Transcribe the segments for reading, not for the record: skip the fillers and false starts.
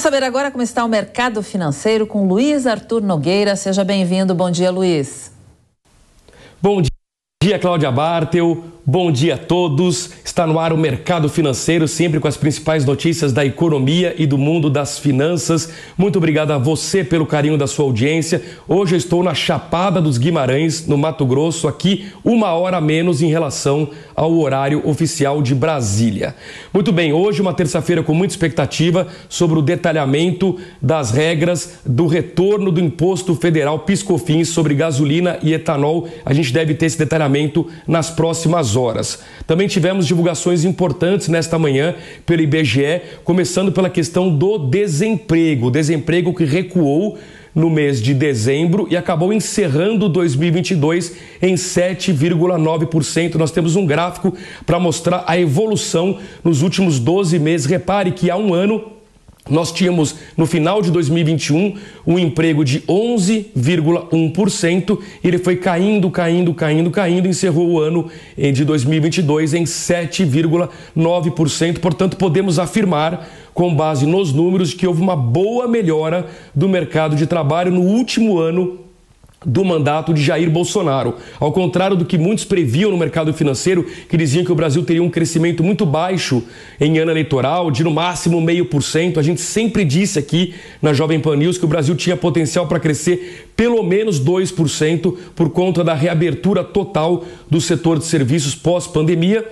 Vamos saber agora como está o mercado financeiro com Luiz Arthur Nogueira. Seja bem-vindo. Bom dia, Luiz. Bom dia, Cláudia Bartel. Bom dia a todos. Está no ar o Mercado Financeiro, sempre com as principais notícias da economia e do mundo das finanças. Muito obrigado a você pelo carinho da sua audiência. Hoje eu estou na Chapada dos Guimarães, no Mato Grosso, aqui 1 hora a menos em relação ao horário oficial de Brasília. Muito bem, hoje uma terça-feira com muita expectativa sobre o detalhamento das regras do retorno do Imposto Federal PIS/COFINS sobre gasolina e etanol. A gente deve ter esse detalhamento nas próximas horas. Também tivemos divulgações importantes nesta manhã pelo IBGE, começando pela questão do desemprego. O desemprego que recuou no mês de dezembro e acabou encerrando 2022 em 7,9%. Nós temos um gráfico para mostrar a evolução nos últimos 12 meses. Repare que há um ano nós tínhamos, no final de 2021, um emprego de 11,1%. Ele foi caindo, encerrou o ano de 2022 em 7,9%. Portanto, podemos afirmar, com base nos números, que houve uma boa melhora do mercado de trabalho no último ano do mandato de Jair Bolsonaro. Ao contrário do que muitos previam no mercado financeiro, que diziam que o Brasil teria um crescimento muito baixo em ano eleitoral, de no máximo 0,5%. A gente sempre disse aqui na Jovem Pan News que o Brasil tinha potencial para crescer pelo menos 2% por conta da reabertura total do setor de serviços pós-pandemia.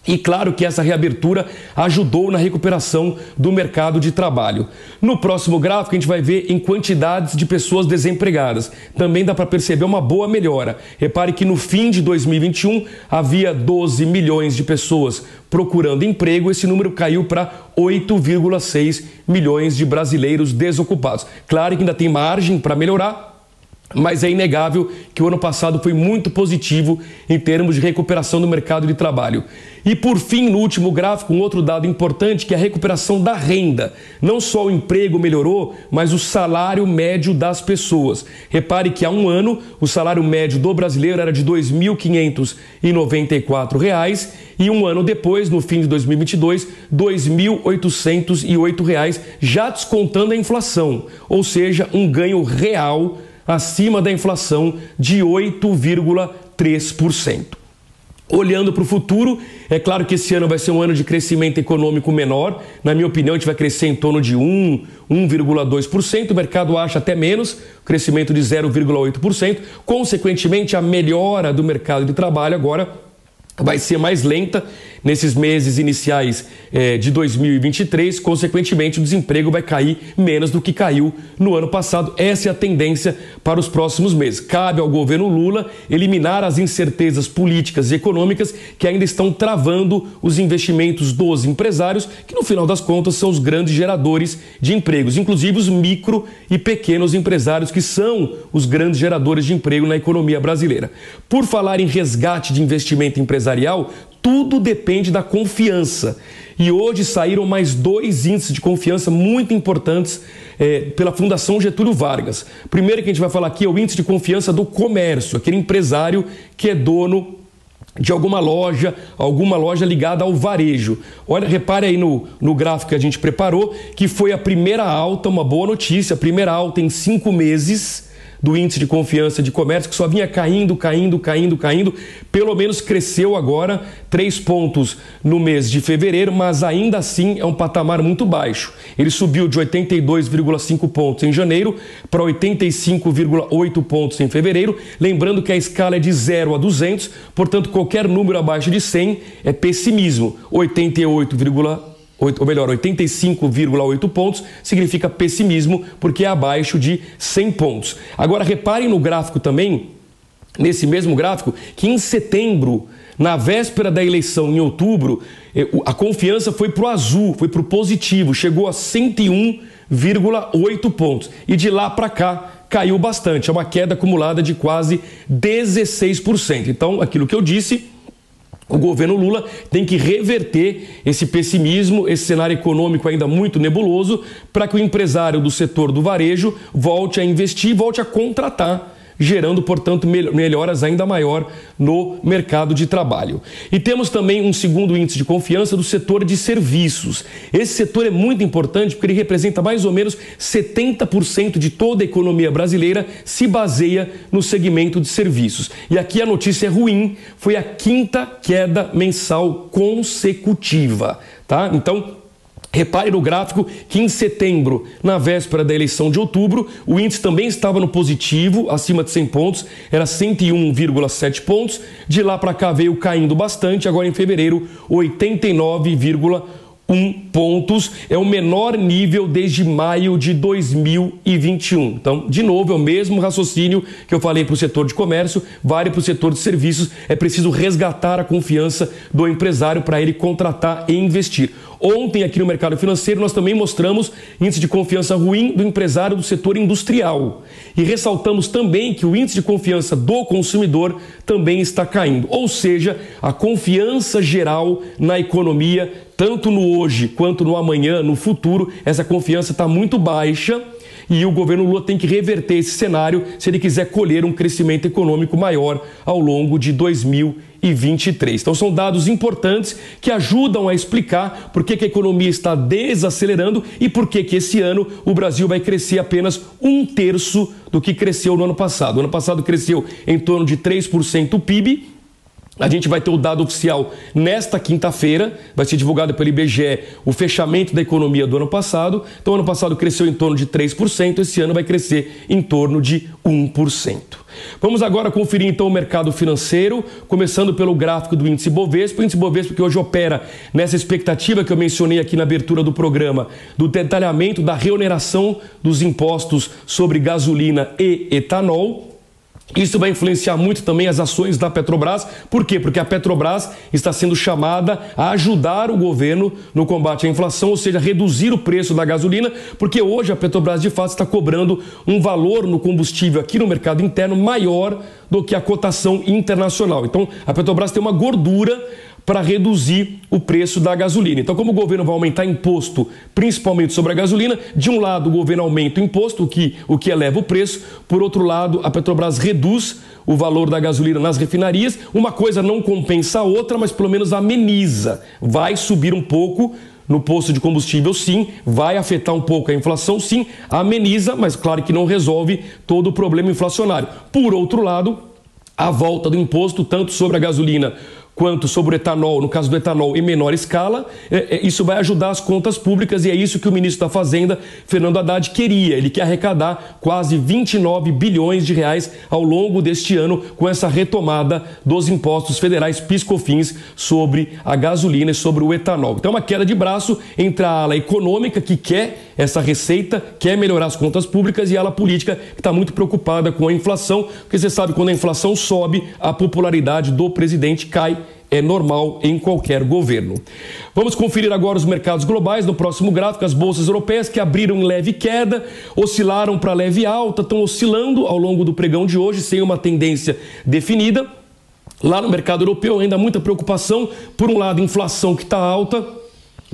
E claro que essa reabertura ajudou na recuperação do mercado de trabalho. No próximo gráfico a gente vai ver em quantidades de pessoas desempregadas. Também dá para perceber uma boa melhora. Repare que no fim de 2021 havia 12 milhões de pessoas procurando emprego. Esse número caiu para 8,6 milhões de brasileiros desocupados. Claro que ainda tem margem para melhorar, mas é inegável que o ano passado foi muito positivo em termos de recuperação do mercado de trabalho. E por fim, no último gráfico, um outro dado importante, que é a recuperação da renda. Não só o emprego melhorou, mas o salário médio das pessoas. Repare que há um ano o salário médio do brasileiro era de R$ 2.594 e um ano depois, no fim de 2022, R$ 2.808, já descontando a inflação. Ou seja, um ganho real acima da inflação de 8,3%. Olhando para o futuro, é claro que esse ano vai ser um ano de crescimento econômico menor. Na minha opinião, a gente vai crescer em torno de 1,2%. O mercado acha até menos, crescimento de 0,8%. Consequentemente, a melhora do mercado de trabalho agora vai ser mais lenta nesses meses iniciais de 2023, consequentemente o desemprego vai cair menos do que caiu no ano passado. Essa é a tendência para os próximos meses. Cabe ao governo Lula eliminar as incertezas políticas e econômicas que ainda estão travando os investimentos dos empresários, que no final das contas são os grandes geradores de empregos, inclusive os micro e pequenos empresários, que são os grandes geradores de emprego na economia brasileira. Por falar em resgate de investimento empresarial, tudo depende da confiança. E hoje saíram mais 2 índices de confiança muito importantes pela Fundação Getúlio Vargas. Primeiro que a gente vai falar aqui é o índice de confiança do comércio, aquele empresário que é dono de alguma loja ligada ao varejo. Olha, repare aí no gráfico que a gente preparou, que foi a primeira alta, uma boa notícia, a primeira alta em 5 meses do índice de confiança de comércio, que só vinha caindo, pelo menos cresceu agora 3 pontos no mês de fevereiro, mas ainda assim é um patamar muito baixo. Ele subiu de 82,5 pontos em janeiro para 85,8 pontos em fevereiro, lembrando que a escala é de 0 a 200, portanto qualquer número abaixo de 100 é pessimismo. 85,8 pontos significa pessimismo, porque é abaixo de 100 pontos. Agora, reparem no gráfico também, nesse mesmo gráfico, que em setembro, na véspera da eleição, em outubro, a confiança foi para o azul, foi para o positivo, chegou a 101,8 pontos. E de lá para cá, caiu bastante, é uma queda acumulada de quase 16%. Então, aquilo que eu disse, o governo Lula tem que reverter esse pessimismo, esse cenário econômico ainda muito nebuloso, para que o empresário do setor do varejo volte a investir, volte a contratar gerando, portanto, melhoras ainda maior no mercado de trabalho. E temos também um segundo índice de confiança do setor de serviços. Esse setor é muito importante porque ele representa mais ou menos 70% de toda a economia brasileira, se baseia no segmento de serviços. E aqui a notícia é ruim, foi a quinta queda mensal consecutiva, tá? Então, repare no gráfico que em setembro, na véspera da eleição de outubro, o índice também estava no positivo, acima de 100 pontos, era 101,7 pontos. De lá para cá veio caindo bastante, agora em fevereiro, 89,1 pontos. É o menor nível desde maio de 2021. Então, de novo, é o mesmo raciocínio que eu falei para o setor de comércio, vale para o setor de serviços. É preciso resgatar a confiança do empresário para ele contratar e investir. Ontem, aqui no mercado financeiro, nós também mostramos índice de confiança ruim do empresário do setor industrial. E ressaltamos também que o índice de confiança do consumidor também está caindo. Ou seja, a confiança geral na economia, tanto no hoje quanto no amanhã, no futuro, essa confiança está muito baixa. E o governo Lula tem que reverter esse cenário se ele quiser colher um crescimento econômico maior ao longo de 2023. Então são dados importantes que ajudam a explicar por que a economia está desacelerando e por que esse ano o Brasil vai crescer apenas 1/3 do que cresceu no ano passado. O ano passado cresceu em torno de 3% o PIB. A gente vai ter o dado oficial nesta quinta-feira, vai ser divulgado pelo IBGE o fechamento da economia do ano passado. Então, ano passado cresceu em torno de 3%, esse ano vai crescer em torno de 1%. Vamos agora conferir então o mercado financeiro, começando pelo gráfico do índice Bovespa. O índice Bovespa que hoje opera nessa expectativa que eu mencionei aqui na abertura do programa, do detalhamento da reoneração dos impostos sobre gasolina e etanol. Isso vai influenciar muito também as ações da Petrobras. Por quê? Porque a Petrobras está sendo chamada a ajudar o governo no combate à inflação, ou seja, reduzir o preço da gasolina, porque hoje a Petrobras de fato está cobrando um valor no combustível aqui no mercado interno maior do que a cotação internacional. Então, a Petrobras tem uma gordura para reduzir o preço da gasolina. Então, como o governo vai aumentar imposto, principalmente sobre a gasolina, de um lado o governo aumenta o imposto, o que eleva o preço, por outro lado a Petrobras reduz o valor da gasolina nas refinarias. Uma coisa não compensa a outra, mas pelo menos ameniza. Vai subir um pouco no posto de combustível, sim, vai afetar um pouco a inflação, sim, ameniza, mas claro que não resolve todo o problema inflacionário. Por outro lado, a volta do imposto, tanto sobre a gasolina quanto sobre o etanol, no caso do etanol em menor escala, isso vai ajudar as contas públicas e é isso que o ministro da Fazenda, Fernando Haddad, queria. Ele quer arrecadar quase 29 bilhões de reais ao longo deste ano com essa retomada dos impostos federais PIS/COFINS sobre a gasolina e sobre o etanol. Então, uma queda de braço entre a ala econômica, que quer essa receita, quer melhorar as contas públicas, e a ala política, que está muito preocupada com a inflação, porque você sabe, quando a inflação sobe, a popularidade do presidente cai. É normal em qualquer governo. Vamos conferir agora os mercados globais. No próximo gráfico, as bolsas europeias que abriram em leve queda, oscilaram para leve alta, estão oscilando ao longo do pregão de hoje, sem uma tendência definida. Lá no mercado europeu, ainda muita preocupação. Por um lado, inflação que está alta.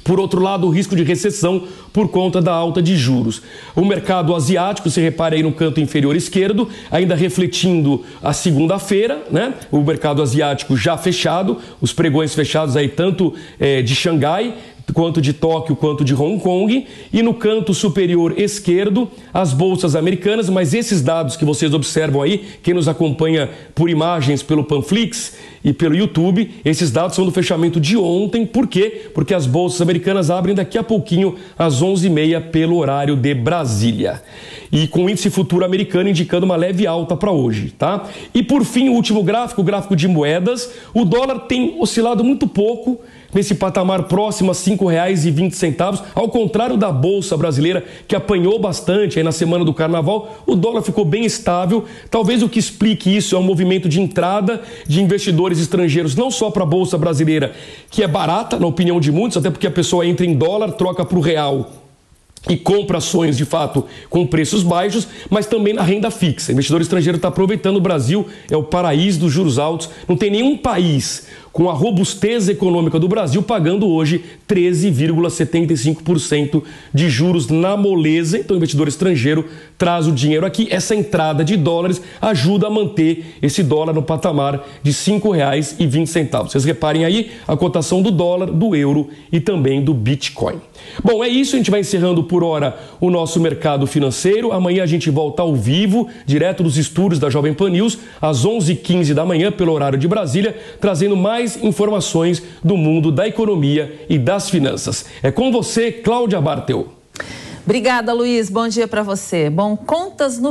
Por outro lado, o risco de recessão por conta da alta de juros. O mercado asiático, se repara aí no canto inferior esquerdo, ainda refletindo a segunda-feira, né? O mercado asiático já fechado, os pregões fechados aí tanto de Xangai, quanto de Tóquio, quanto de Hong Kong. E no canto superior esquerdo, as bolsas americanas, mas esses dados que vocês observam aí, quem nos acompanha por imagens pelo Panflix e pelo YouTube, esses dados são do fechamento de ontem. Por quê? Porque as bolsas americanas abrem daqui a pouquinho, às 11h30, pelo horário de Brasília. E com o índice futuro americano indicando uma leve alta para hoje, tá? E por fim, o último gráfico, o gráfico de moedas. O dólar tem oscilado muito pouco nesse patamar próximo a R$ 5,20, ao contrário da Bolsa Brasileira, que apanhou bastante aí na semana do Carnaval. O dólar ficou bem estável. Talvez o que explique isso é um movimento de entrada de investidores estrangeiros, não só para a Bolsa Brasileira, que é barata, na opinião de muitos, até porque a pessoa entra em dólar, troca para o real e compra ações, de fato, com preços baixos, mas também na renda fixa. O investidor estrangeiro está aproveitando. O Brasil é o paraíso dos juros altos. Não tem nenhum país com a robustez econômica do Brasil pagando hoje 13,75% de juros na moleza. Então o investidor estrangeiro traz o dinheiro aqui. Essa entrada de dólares ajuda a manter esse dólar no patamar de R$ 5,20. Vocês reparem aí a cotação do dólar, do euro e também do Bitcoin. Bom, é isso. A gente vai encerrando por hora o nosso mercado financeiro. Amanhã a gente volta ao vivo, direto dos estúdios da Jovem Pan News, às 11h15 da manhã, pelo horário de Brasília, trazendo mais informações do mundo da economia e das finanças. É com você, Cláudia Bartel. Obrigada, Luiz. Bom dia para você. Bom, contas no